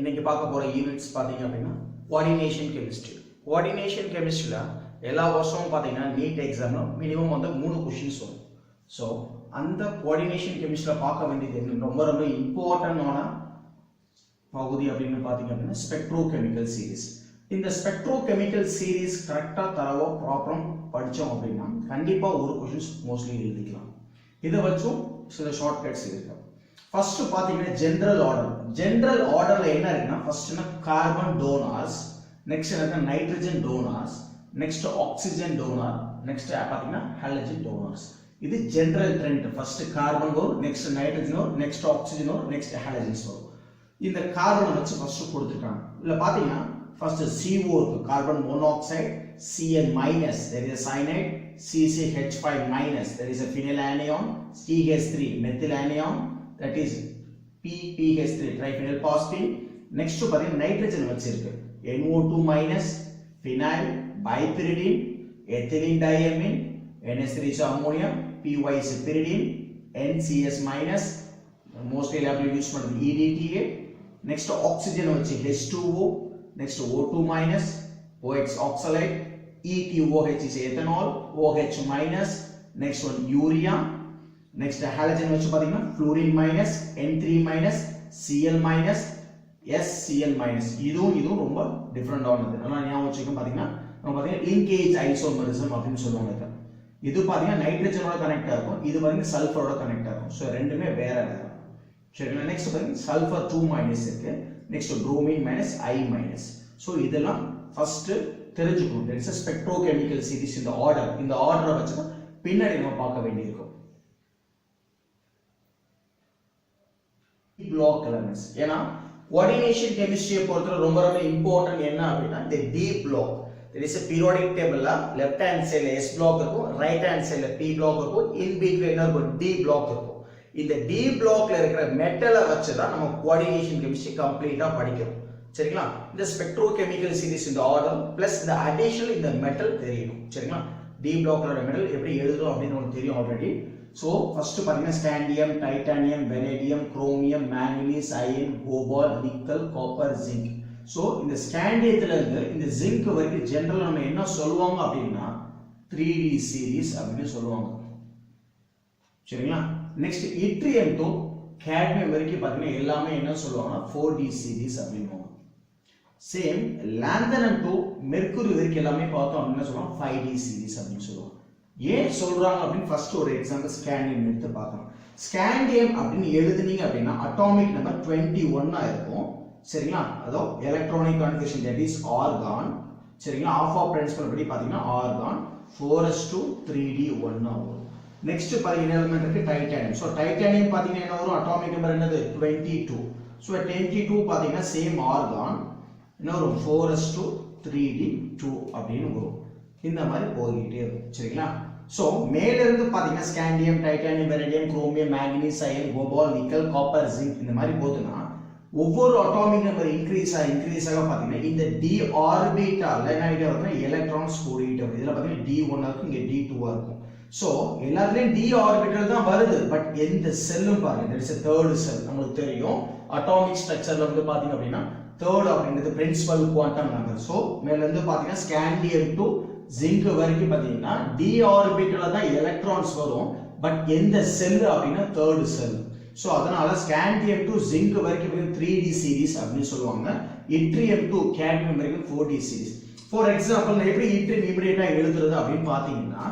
இன்னைக்கு பார்க்க போற யூனிட்ஸ் பாத்தீங்க அப்படின்னா கோஆர்டினேஷன் கெமிஸ்ட்ரி. கோஆர்டினேஷன் கெமிஸ்ட்ரியில எல்லா வருஷமும் பாத்தீங்கன்னா நீட் எக்ஸாம்ல மினிமம் வந்து 3 क्वेश्चंस வரும். ஸோ அந்த கோஆர்டினேஷன் கெமிஸ்ட்ரியில பார்க்க வேண்டியது ரொம்ப ரொம்ப இம்பார்ட்டன்டான பகுதி அப்படின்னு பாத்தீங்க அப்படின்னா ஸ்பெக்ட்ரோகெமிக்கல் சீரிஸ். இந்த ஸ்பெக்ட்ரோகெமிக்கல் சீரிஸ் கரெக்டா தரவோ ப்ராப்பரா படிச்சோம் அப்படின்னா கண்டிப்பா ஒரு क्वेश्चंस மோஸ்ட்லி எழுதிக்கலாம். இதை வச்சும் சில ஷார்ட்கட்ஸ் இருக்கு. ஃபர்ஸ்ட் பாத்தீங்கன்னா ஜெனரல் ஆர்டர். ஜெனரல் ஆர்டர்ல என்ன இருக்குன்னா ஃபர்ஸ்ட்னா கார்பன் டோனார்ஸ், நெக்ஸ்ட் என்ன nitrogen donors, next oxygen donor, next பாத்தீங்கன்னா ஹாலஜன் டோனார்ஸ். இது ஜெனரல் ட்ரெண்ட். ஃபர்ஸ்ட் கார்பன் வரும், நெக்ஸ்ட் நைட்ரஜன் வரும், நெக்ஸ்ட் ஆக்சிஜன் வரும், நெக்ஸ்ட் ஹாலஜன்ஸ் வரும். இந்த கார்பனை வச்சு ஃபர்ஸ்ட் கொடுத்துட்டாங்க. இல்ல பாத்தீங்கன்னா ஃபர்ஸ்ட் CO இருக்கு, carbon monoxide, Cn minus, there is a cyanide, CCH5 minus, there is a phenyl anion, CH3 methyl anion, that is PPH3 triphenyl phosphine. Next பாத்தீங்கன்னா நைட்ரஜன் வச்சிருக்கு, NO2 minus, phenyl, bipyridine, ethylene diamine, NH3 is ammonia, PY is pyridine, NCS minus, mostly elaborate use பண்றது EDTA. Next oxygen வச்சு H2O, next O2 minus, OX oxalate, ETOH is ethanol, OH minus, next one urea, next halogen வச்சு பாத்தீங்கன்னா fluorine minus, N3 minus, Cl minus, SCl minus. இதுவும் ரொம்ப different ஆனது. ஆனா ஞாபகம் வச்சுக்க பாத்தீங்கன்னா நம்ம பாத்தீங்கன்னா linkage isomerism அப்படினு சொல்லுவாங்க. இது பாத்தீங்கன்னா நைட்ரஜனோட கனெக்ட் ஆகும், இது பாத்தீங்கன்னா சல்ஃபரோட கனெக்ட் ஆகும். சோ ரெண்டுமே வேற வேற. சரிங்களா? நெக்ஸ்ட் பாத்தீங்கன்னா சல்ஃபர் 2 மைனஸ் இருக்கு, next bromine minus, I minus. So இதெல்லாம் ஃபர்ஸ்ட் தெரிஞ்சுக்கணும். there is a spectrochemical series in the order. இந்த ஆர்டரை வச்சு தான் பின்னாடி நம்ம பார்க்க வேண்டியிருக்கும். Block elements. ஏன்னா கோஆர்டினேஷன் கெமிஸ்ட்ரியை பொறுத்தவரை ரொம்ப ரொம்ப இம்பார்ட்டன்ட் என்ன அப்படின்னா இந்த D block. there is a periodic table-ல லெஃப்ட் ஹேண்ட் சைடுல S பிளாக் இருக்கும், ரைட் ஹேண்ட் சைடுல P பிளாக் இருக்கும், இன் பிட்வீன் என்ன இருக்கும் D பிளாக் இருக்கும். இந்த D பிளாக்ல இருக்கிற மெட்டலை வச்சு தான் நம்ம கோஆர்டினேஷன் கெமிஸ்ட்ரி கம்ப்ளீட்டா படிக்கிறோம். சரிங்களா? இந்த ஸ்பெக்ட்ரோகெமிக்கல் சீரிஸ் இந்த ஆர்டர் பிளஸ் இந்த அடிஷனல் இந்த மெட்டல் தெரியணும். சரிங்களா? டி பிளாக்லோட மெட்டல் எப்படி எழுதுறோம் அப்படின்னு உங்களுக்கு தெரியும் ஆல்ரெடி. சோ ஃபர்ஸ்ட் பாத்தீங்கன்னா scandium, titanium, vanadium, chromium, manganese, iron, cobalt, nickel, copper, zinc. So இந்த ஸ்காண்டியத்துல இருந்து இந்த ஜிங்க் வரைக்கும் ஜெனரலா நம்ம என்ன சொல்லுவாங்க அப்படின்னா 3D சீரிஸ் அப்படின்னு சொல்லுவாங்க. சரிங்களா? நெக்ஸ்ட் இட்ரியம் டு கேட்மியம் வரைக்கும் பாத்தீங்கன்னா எல்லாமே என்ன சொல்லுவாங்கன்னா 4D சீரிஸ் அப்படின்னுவாங்க. சேம் லாந்தனம் டு மெர்க்குரி வரைக்கும் எல்லாமே பார்த்தோம் அப்படின்னா சொல்லுவாங்க 5D சீரிஸ் அப்படின்னு சொல்லுவாங்க. ஏன் சொல்றாங்க அப்படின்னு ஃபர்ஸ்ட் ஒரு எக்ஸாம்பிள் ஸ்காண்டியம் எடுத்து பார்க்கலாம். ஸ்காண்டியம் அப்படின்னு எழுதுனீங்க அப்படின்னா அட்டாமிக் நம்பர் 21 இருக்கும். சரிங்களா? அதோ electronic configuration that is argon. சரிங்களா? ஆல்பா பிரின்சிபல் படி பாத்தீங்கன்னா ஆர்கான் 4s2 3d1 வரும். நெக்ஸ்ட் பாத்தீங்கன்னா எலிமெண்ட் இருக்கு டைட்டானியம். சோ டைட்டானியம் பாத்தீங்கன்னா என்ன வரும்? அட்டாமிக் நம்பர் என்னது 22. சோ 22 பாத்தீங்கன்னா சேம் ஆர்கான் என்ன வரும் 4s2 3d2 அப்படின்னு வரும். இந்த மாதிரி போயிட்டே இருக்கும். சரிங்களா? சோ மேல இருந்து பாத்தீங்கன்னா scandium, titanium, vanadium, chromium, manganese, iron, cobalt, nickel, copper, zinc இந்த மாதிரி போதுனா ஒவ்வொரு அட்டாமிக் நம்பர் இன்கிரீஸ் ஆக பாத்தீங்கன்னா இந்த d ஆர்பிட்டால்ல என்ன ஆயிட்டே வருதுன்னா எலக்ட்ரான்ஸ் கூடிட்டே வருது. இதுல பாத்தீங்கன்னா d1 இருக்கும், இங்க d2 இருக்கும். சோ எல்லாத்துலயும் d ஆர்பிட்டல் தான் வருது. பட் எந்த செல்லும் பாருங்க there is a third cell. நமக்கு தெரியும் அட்டாமிக் ஸ்ட்ரக்சர்ல வந்து பாத்தீங்க அப்படின்னா third அப்படிங்கிறது பிரின்சிபல் குவாண்டம் நம்பர். சோ மேல இருந்து பாத்தீங்கன்னா ஸ்காண்டியம் டு ஜிங்க் வரைக்கும் பாத்தீங்கன்னா d ஆர்பிட்டல்ல தான் எலக்ட்ரான்ஸ் வரும். பட் எந்த செல் அப்படின்னா third cell. சோ அதனால ஸ்காண்டியம் டு ஜிங்க் வரைக்கும் 3D சீரிஸ் அப்படின்னு சொல்லுவாங்க. இட்ரியம் டு கேட்மியம் வரைக்கும் 4D சீரிஸ். ஃபார் எக்ஸாம்பிள் நான் எப்படி இட்ரியம் இமிடியேட்டா எழுதுறது அப்படின்னு பாத்தீங்கன்னா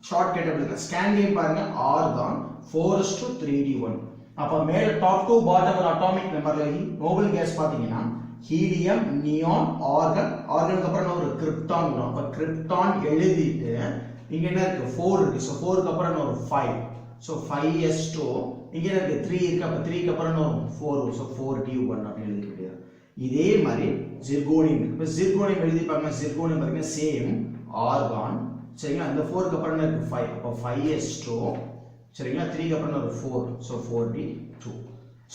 ஷார்ட்கட் எடுங்க. ஸ்காண்டியம் பாருங்க ஆர்கான் 4s2 3d1. அப்ப மேல டாப் டு பாட்டம் அட்டாமிக் நம்பர்ல நோபல் கேஸ் பாத்தீங்கன்னா ஹீலியம், நியான், ஆர்கன், ஆர்கனுக்கு அப்புறம் ஒரு கிரிப்டான் வரும். அப்ப கிரிப்டான் எழுதிட்டு இங்க என்ன இருக்கு 4 இருக்கு. சோ 4 க்கு அப்புறம் ஒரு 5. சோ 5s2 இங்க இருக்கு 3 இருக்கு. அப்ப 3 க்கு அப்புறம் ஒரு 4. சோ 4d1 அப்படி எழுதி முடியாது. இதே மாதிரி ஜிர்கோனியம் இருக்கு. இப்ப ஜிர்கோனியம் எழுதி பாருங்க. ஜிர்கோனியம் பாருங்க சேம் ஆர்கான். சரிங்களா? இந்த 4 க்கு அப்புறம் இருக்கு 5. அப்ப 5s2 சரிங்களா? 3 க்கு அப்புறம் ஒரு 4. So 4d2.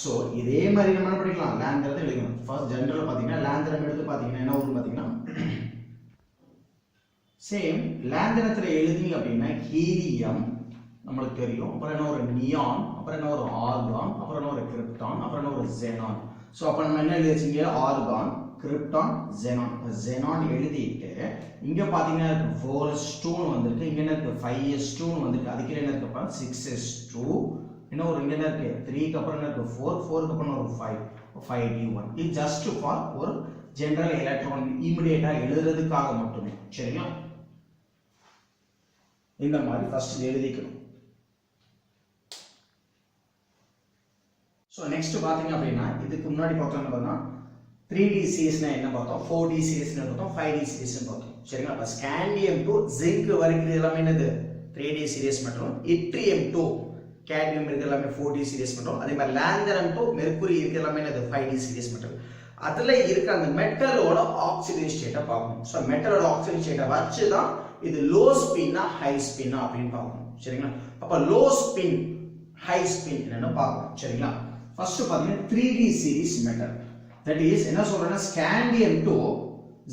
சோ இதே மாதிரி நம்ம என்ன படிக்கலாம் லாந்தரத்தை எழுதணும். ஃபர்ஸ்ட் ஜெனரலா பாத்தீங்கன்னா லாந்தரம் எடுத்து பாத்தீங்கன்னா என்ன வரும் பாத்தீங்கன்னா சேம் லாந்தரத்துல எழுதிங்க அப்படின்னா ஹீலியம் நம்மளுக்கு தெரியும். அப்புறம் என்ன ஒரு நியான், அப்புறம் என்ன ஒரு ஆர்கான், அப்புறம் என்ன ஒரு கிரிப்டான், அப்புறம் என்ன ஒரு ஜெனான். ஸோ அப்போ நம்ம என்ன எழுதி வச்சிங்க ஆர்கான் கிரிப்டான் ஜெனான். ஜெனான் எழுதிட்டு இங்கே பார்த்தீங்கன்னா 4s2 வந்திருக்கு, இங்கே என்ன இருக்கு 5s2 வந்திருக்கு, அதுக்கு என்ன இருக்கு அப்புறம் 6s2, இன்னும் ஒரு இங்கே என்ன இருக்கு 3க்கு அப்புறம் என்ன இருக்கு 4, 4க்கு அப்புறம் ஒரு 5d1. இது ஜஸ்ட் ஃபார் ஒரு ஜெனரல் எலக்ட்ரான் இமிடியேட்டா எழுதுறதுக்காக மட்டுமே. சரிங்களா? இந்த மாதிரி ஃபர்ஸ்ட் எழுதிக்கணும். ஸோ நெக்ஸ்ட் பார்த்தீங்க அப்படின்னா இதுக்கு முன்னாடி பார்த்தோம் என்ன பார்த்தோம் 3D சீரிஸ்னா என்ன பார்த்தோம், 4D சீரிஸ்னா பார்த்தோம், 5D சீரிஸ்னு பார்த்தோம். சரிங்களா? அப்போ ஸ்காண்டியம் டு ஜிங்க் வரைக்கும் எல்லாமே என்னது 3D சீரிஸ் மட்டும், இட்ரியம் டு கேட்மியம் இருக்கு எல்லாமே 4D சீரிஸ் மட்டும், அதே மாதிரி லாந்தரம் டு மெர்க்குரி இருக்கு எல்லாமே என்னது 5D சீரிஸ் மட்டும். அதுல இருக்க அந்த மெட்டலோட ஆக்சிடைஸ் ஸ்டேட்டை பார்க்கணும். ஸோ மெட்டலோட ஆக்சிடைஸ் ஸ்டேட்டை வச்சு தான் இது லோ ஸ்பின்னா ஹை ஸ்பின்னா அப்படின்னு பார்க்கணும். சரிங்களா? அப்போ லோ ஸ்பின் ஹை ஸ்பின் என்னன்னு பார்க்கணும். சரிங்களா? ஃபர்ஸ்ட் பார்த்தீங்கன்னா 3D series metal, that is என்ன சொல்றேன்னா ஸ்காண்டியம் டு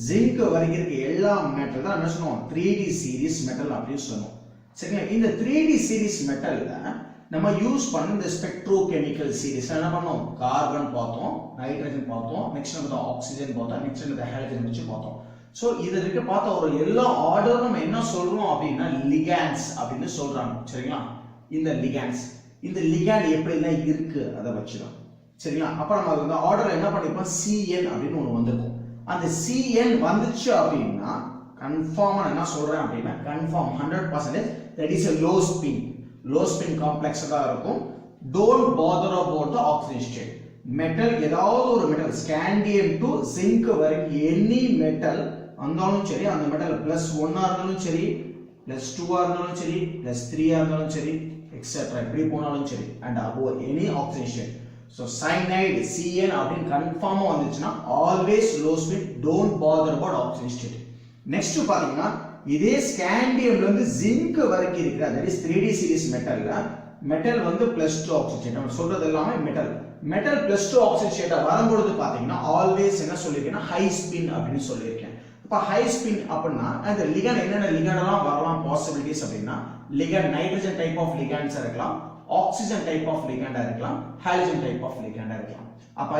ஜிங்க் வரைக்கும் இருக்க எல்லா மெட்டல் தான் என்ன சொன்னோம் 3D சீரிஸ் மெட்டல் அப்படின்னு சொன்னோம். சரிங்களா? இந்த 3D சீரிஸ் மெட்டல்ல நம்ம யூஸ் பண்ண இந்த ஸ்பெக்ட்ரோகெமிக்கல் சீரிஸ் என்ன பண்ணோம், கார்பன் பார்த்தோம், நைட்ரஜன் பார்த்தோம், நெக்ஸ்ட் நம்ம ஆக்சிஜன் பார்த்தோம், நெக்ஸ்ட் நம்ம ஹைட்ரஜன் வச்சு பார்த்தோம். ஸோ இது இருக்க பார்த்த ஒரு எல்லா ஆர்டரும் நம்ம என்ன சொல்றோம் அப்படின்னா லிகாண்ட்ஸ் அப்படின்னு சொல்றாங்க. சரிங்களா? இந்த லிகாண்ட்ஸ், இந்த லிகாண்ட் எப்படிலாம் இருக்கு அதை வச்சுதான். சரிங்களா? அப்ப நம்ம இந்த ஆர்டர் என்ன பண்ணிருப்போம் CN அப்படின்னு ஒன்று வந்திருக்கும். அந்த CN வந்துச்சு அப்படின்னா கன்ஃபார்மா என்ன சொல்றேன் அப்படின்னா confirm 100% that is a low spin. low spin complex தான் இருக்கும். don't bother about the oxygen state. Metal ஏதாவது ஒரு மெட்டல் ஸ்காண்டியம் டு ஜிங்க் வரைக்கும் எனி மெட்டல் வந்தாலும் சரி, அந்த மெட்டல் +1 இருந்தாலும் சரி, +2 இருந்தாலும் சரி, +3 இருந்தாலும் சரி, எக்ஸெட்ரா இப்படி போனாலும் சரி, and above any oxygen state. So cyanide CN அப்படின்னு கன்ஃபார்மா வந்துச்சுன்னா always low spin, don't bother about oxygen state. Next பாத்தீங்கன்னா இதே ஸ்காண்டியம்ல இருந்து ஜிங்க் வரைக்கும் இருக்கிற தட் இஸ் 3D சீரிஸ் மெட்டல்ல மெட்டல் வந்து +2 ஆக்சிஜன். நம்ம சொல்றது எல்லாமே மெட்டல் +2 ஆக்சிஜன் ஸ்டேட்டா வரும்போது பாத்தீங்கன்னா ஆல்வேஸ் என்ன சொல்லிருக்கேன்னா ஹை ஸ்பின் அப்படின்னு சொல்லியிருக்கேன். இப்ப ஹை ஸ்பின் அப்படின்னா அந்த லிகாண்ட் என்னென்ன லிகாண்ட் எல்லாம் வரலாம் பாசிபிலிட்டிஸ் அப்படின்னா லிகாண்ட் நைட்ரஜன் டைப் ஆஃப் லிகாண்ட்ஸ் இருக்கலாம், ஆக்சிஜன் டைப் ஆஃப் லிகாண்டா இருக்கலாம், ஹைட்ரஜன் டைப் ஆஃப் லிகாண்டா இருக்கலாம். அப்ப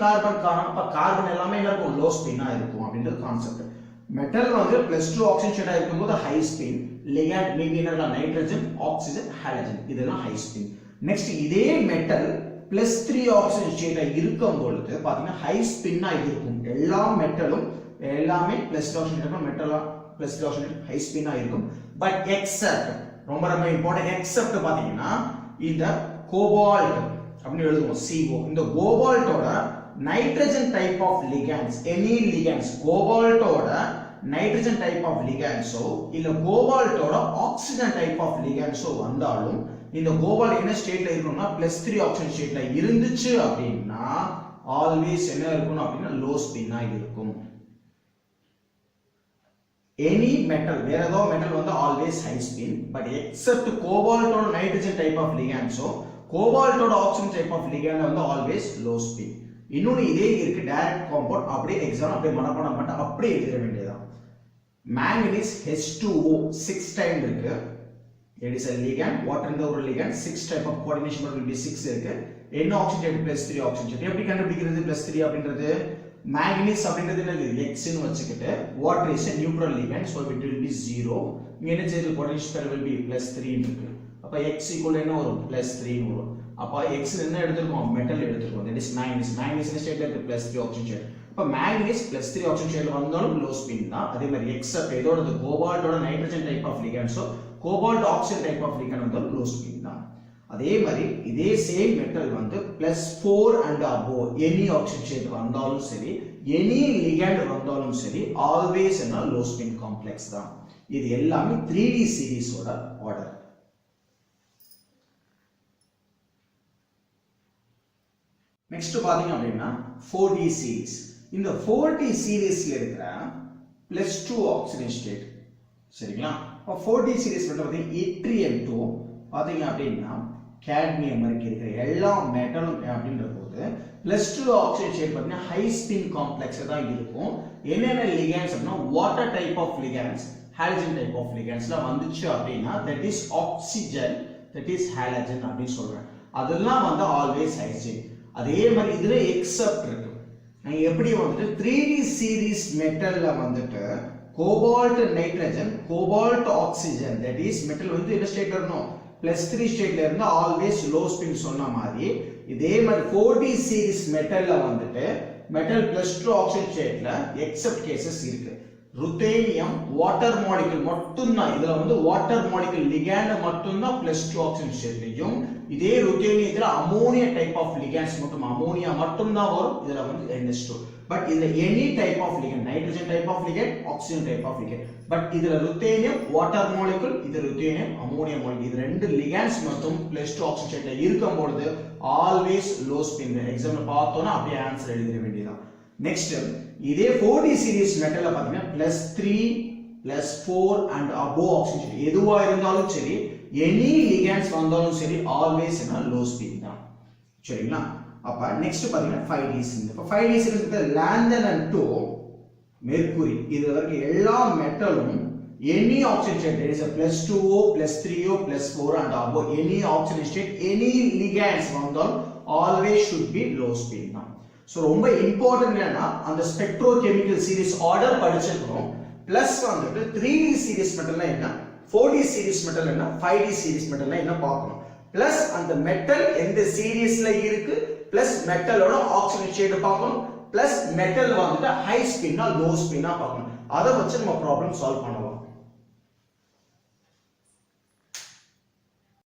கார்பன் காரணம், அப்ப கார்பன் எல்லாமே என்ன இருக்கும் லோ ஸ்பின்னா இருக்கும் அப்படின்றது கான்செப்ட். மெட்டல் வந்து +2 ஆக்சிஜன் ஸ்டேட்டா இருக்கும்போது ஹை ஸ்பின், லிகாண்ட் மேபி என்ன நைட்ரஜன், ஆக்சிஜன், ஹைட்ரஜன் இதெல்லாம் ஹை ஸ்பின். நெக்ஸ்ட் இதே மெட்டல் +3 ஆக்சிஜன் ஸ்டேட்டா இருக்கும் பொழுது பாத்தீங்கன்னா ஹை ஸ்பின்னா இருக்கும். எல்லா மெட்டலும் எல்லாமே +2 ஆக்சிஜன் ஸ்டேட்டா மெட்டலா +3 ஆக்சிஜன் ஹை ஸ்பின்னா இருக்கும். பட் எக்ஸெப்ட் ரொம்ப ரொம்ப இம்பார்ட்டன்ட் எக்ஸெப்ட் பாத்தீங்கன்னா இந்த கோபால்ட் அப்படின்னு எழுதுவோம் CO. இந்த கோபால்ட்டோட nitrogen type of ligands any ligands கோபால்ட்டோட நைட்ரஜன் டைப் ஆஃப் லிகாண்ட்ஸோ இல்ல கோபால்ட்டோட ஆக்சிஜன் டைப் ஆஃப் லிகாண்ட்ஸோ வந்தாலும் இந்த கோபால்ட் என்ன ஸ்டேட்ல இருக்கணும்னா +3 ஆக்சிஜன் ஸ்டேட்ல இருந்துச்சு அப்படின்னா ஆல்வேஸ் என்ன இருக்கணும் அப்படின்னா லோ ஸ்பின்னா இருக்கும். எனி மெட்டல் வேற ஏதோ மெட்டல் வந்து always high spin, but except கோபால்ட்டோட நைட்ரஜன் டைப் ஆஃப் லிகாண்ட்ஸோ கோபால்ட்டோட ஆக்சிஜன் டைப் ஆஃப் லிகாண்ட் வந்து ஆல்வேஸ் லோ ஸ்பின். இன்னொன்னு இதே இருக்கு டைரக்ட் காம்பவுண்ட், அப்படியே எக்ஸாம் அப்படியே மனப்பாடம் பண்ணிட்டு அப்படியே எழுத வேண்டியதுதான். மேங்கனீஸ் H2O 6 டைம் இருக்கு, it is a ligand, water இந்த ஒரு ligand 6 type of coordination will be 6 இருக்கு. என்ன ஆக்சிஜன் +3 ஆக்சிஜன் எப்படி கண்டுபிடிக்கிறது +3 அப்படின்றது மேங்கனீஸ் அப்படின்றது என்னது X ன்னு வச்சுக்கிட்டு water is a neutral ligand so it will be 0. இங்க என்ன செய்யுது coordination will be +3 இருக்கு. அப்ப X equal என்ன வரும் +3 ன்னு வரும். அப்ப X என்ன எடுத்துறோம் மெட்டல் எடுத்துறோம், that is manganese. manganese ஸ்டேட்ல இருக்கு +3 ஆக்சிஜன் ஸ்டேட். அப்ப manganese +3 ஆக்சிஜன் ஸ்டேட்ல வந்தாலும் லோ ஸ்பின் தான். அதே மாதிரி எக்ஸெப்ட் இதோட கோபால்ட்டோட நைட்ரஜன் டைப் ஆஃப் லிகாண்ட்ஸோ cobalt oxygen type of ligand வந்தாலும் லோ ஸ்பின் தான். அதே மாதிரி இதே சேம் மெட்டல் வந்து +4 and above any oxygen state வந்தாலும் சரி, எனி லிகாண்ட் வந்தாலும் சரி, ஆல்வேஸ் என்ன லோ ஸ்பின் காம்ப்ளெக்ஸ் தான். இது எல்லாமே 3D சீரிஸோட ஆர்டர். நெக்ஸ்ட் பாத்தீங்க அப்படின்னா 4D சீரிஸ். இந்த 4D சீரிஸ்ல இருக்கிற +2 ஆக்சிஜன் ஸ்டேட் சரிங்களா. 4D சீரிஸ் வந்து இட்ரியம் டு பாத்தீங்க அப்படின்னா கேட்மியம் வரைக்கும் இருக்கிற எல்லா மெட்டலும் அப்படின்ற போது +2 ஆக்சிஜன் ஸ்டேட் பார்த்தீங்கன்னா ஹை ஸ்பின் காம்ப்ளெக்ஸ் தான் இருக்கும். என்னென்ன லிகாண்ட்ஸ் அப்படின்னா water type of ligands, hydrogen type of லிகாண்ட்ஸ்லாம் வந்துச்சு அப்படின்னா that is oxygen, that is hydrogen அப்படின்னு சொல்றேன். அதெல்லாம் வந்து ஆல்வேஸ் ஹை ஸ்பின். அதே மாதிரி இதுல எக்ஸப்ட் இருக்கு. நான் எப்படி வந்துட்டு 3D சீரிஸ் மெட்டல்ல வந்துட்டு cobalt nitrogen, cobalt oxygen, that is metal வந்து என்ன ஸ்டேட்ல இருக்கணும், +3 ஸ்டேட்ல இருந்து ஆல்வேஸ் லோ ஸ்பின் சொன்ன மாதிரி, இதே மாதிரி 4D சீரிஸ் மெட்டல்ல வந்துட்டு மெட்டல் +2 ஆக்சைடு ஸ்டேட்ல எக்ஸப்ட் கேசஸ் இருக்கு. ருத்தேனியம் வாட்டர் மாலிகுல் மட்டும்தான், இதுல வந்து வாட்டர் மாலிகுல் லிகாண்ட் மட்டும்தான் +2 ஆக்சைடு ஸ்டேட்லயும், இதே ருத்தேனியத்துல அமோனியா டைப் ஆஃப் லிகாண்ட்ஸ் மட்டும், அமோனியா மட்டும்தான் வரும் இதுல வந்து NH2. பட் இதுல any type of ligand, nitrogen type of ligand, oxygen type of ligand, but இதுல ருத்தேனியம் வாட்டர் மாலிகுல், இது ருத்தேனியம் அமோனியா மாலிகுல், இது ரெண்டு லிகண்ட்ஸ் மட்டும் +2 ஆக்சைடு ஸ்டேட்ல இருக்கும் பொழுது ஆல்வேஸ் லோ ஸ்பின். எக்ஸாம்பிள் பார்த்தோம்னா அப்படியே ஆன்சர் எழுதிட வேண்டியதுதான். நெக்ஸ்ட் இதே 4D சீரிஸ் மெட்டல்ல பாத்தீங்கன்னா +3 +4 and above ஆக்சிஜன் எதுவா இருந்தாலும் சரி, எனி லிகண்ட்ஸ் வந்தாலும் சரி, ஆல்வேஸ் என்ன லோ ஸ்பின் தான். சரிங்களா? அப்ப நெக்ஸ்ட் பாத்தீங்கன்னா 5D சீரிஸ். இப்ப 5D சீரிஸ்ல லாந்தன் அண்ட் 2 மெர்க்குரி, இது வரைக்கும் எல்லா மெட்டலும் any oxygen state, there is a +2O +3O +4 and above any oxygen state, any ligands வந்தால் always should be low spin தான். சோ ரொம்ப இம்பார்ட்டன்ட் என்னன்னா அந்த ஸ்பெக்ட்ரோகெமிக்கல் சீரிஸ் ஆர்டர் படிச்சிருக்கணும். பிளஸ் வந்துட்டு 3D சீரிஸ் மெட்டல்னா என்ன, 4D சீரிஸ் மெட்டல் என்ன, 5D series மெட்டல்னா என்ன பார்க்கணும். பிளஸ் அந்த மெட்டல் எந்த சீரிஸ்ல இருக்கு, பிளஸ் மெட்டலோட ஆக்சிஜன் ஸ்டேட் பார்க்கணும், பிளஸ் மெட்டல் வந்துட்டு ஹை ஸ்பின்னா லோ ஸ்பின்னா பார்க்கணும். அதை வச்சு நம்ம ப்ராப்ளம் சால்வ் பண்ணலாம்.